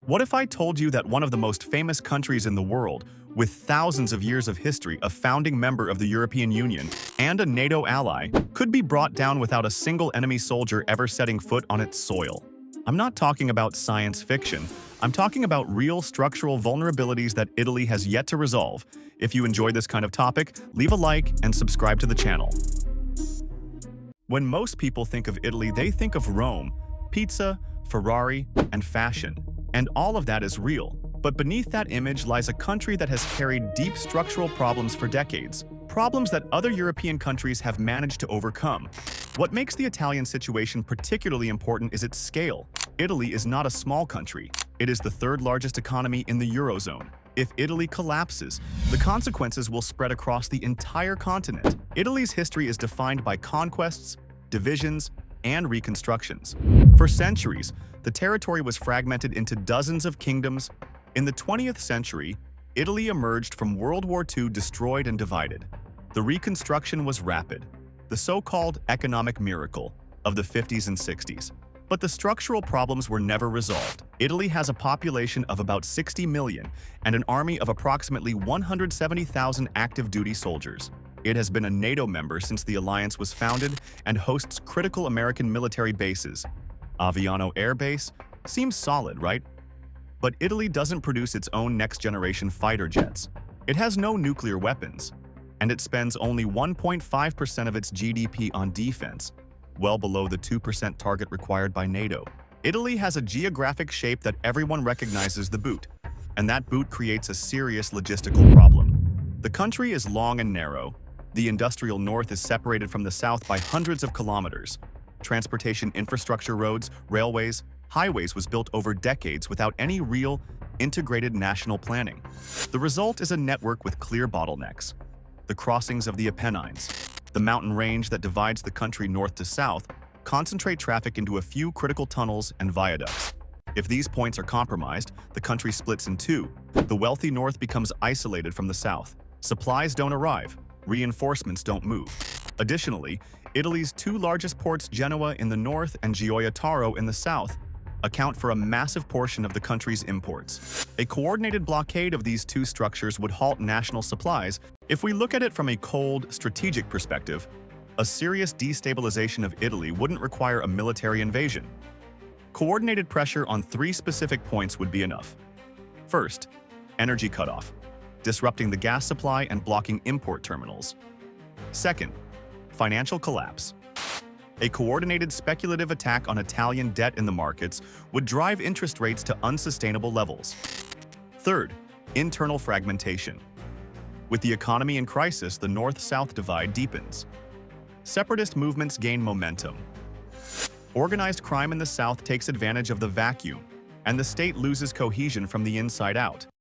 What if I told you that one of the most famous countries in the world, with thousands of years of history, a founding member of the European Union, and a NATO ally, could be brought down without a single enemy soldier ever setting foot on its soil? I'm not talking about science fiction. I'm talking about real structural vulnerabilities that Italy has yet to resolve. If you enjoy this kind of topic, leave a like and subscribe to the channel. When most people think of Italy, they think of Rome, pizza, Ferrari, and fashion. And all of that is real. But beneath that image lies a country that has carried deep structural problems for decades. Problems that other European countries have managed to overcome. What makes the Italian situation particularly important is its scale. Italy is not a small country. It is the third largest economy in the Eurozone. If Italy collapses, the consequences will spread across the entire continent. Italy's history is defined by conquests, divisions, and reconstructions. For centuries, the territory was fragmented into dozens of kingdoms. In the 20th century, Italy emerged from World War II destroyed and divided. The reconstruction was rapid, the so-called economic miracle of the 50s and 60s. But the structural problems were never resolved. Italy has a population of about 60 million and an army of approximately 170,000 active-duty soldiers. It has been a NATO member since the alliance was founded and hosts critical American military bases. Aviano Air Base seems solid, right? But Italy doesn't produce its own next-generation fighter jets. It has no nuclear weapons, and it spends only 1.5% of its GDP on defense, well below the 2% target required by NATO. Italy has a geographic shape that everyone recognizes the boot, and that boot creates a serious logistical problem. The country is long and narrow. The industrial north is separated from the south by hundreds of kilometers. Transportation infrastructure, roads, railways, highways was built over decades without any real, integrated national planning. The result is a network with clear bottlenecks. The crossings of the Apennines, the mountain range that divides the country north to south, concentrate traffic into a few critical tunnels and viaducts. If these points are compromised, the country splits in two. The wealthy north becomes isolated from the south. Supplies don't arrive. Reinforcements don't move. Additionally, Italy's two largest ports, Genoa in the north and Gioia Tauro in the south, account for a massive portion of the country's imports. A coordinated blockade of these two structures would halt national supplies. If we look at it from a cold, strategic perspective, a serious destabilization of Italy wouldn't require a military invasion. Coordinated pressure on three specific points would be enough. First, energy cutoff, disrupting the gas supply and blocking import terminals. Second, financial collapse. A coordinated speculative attack on Italian debt in the markets would drive interest rates to unsustainable levels. Third, internal fragmentation. With the economy in crisis, the north-south divide deepens. Separatist movements gain momentum. Organized crime in the south takes advantage of the vacuum, and the state loses cohesion from the inside out.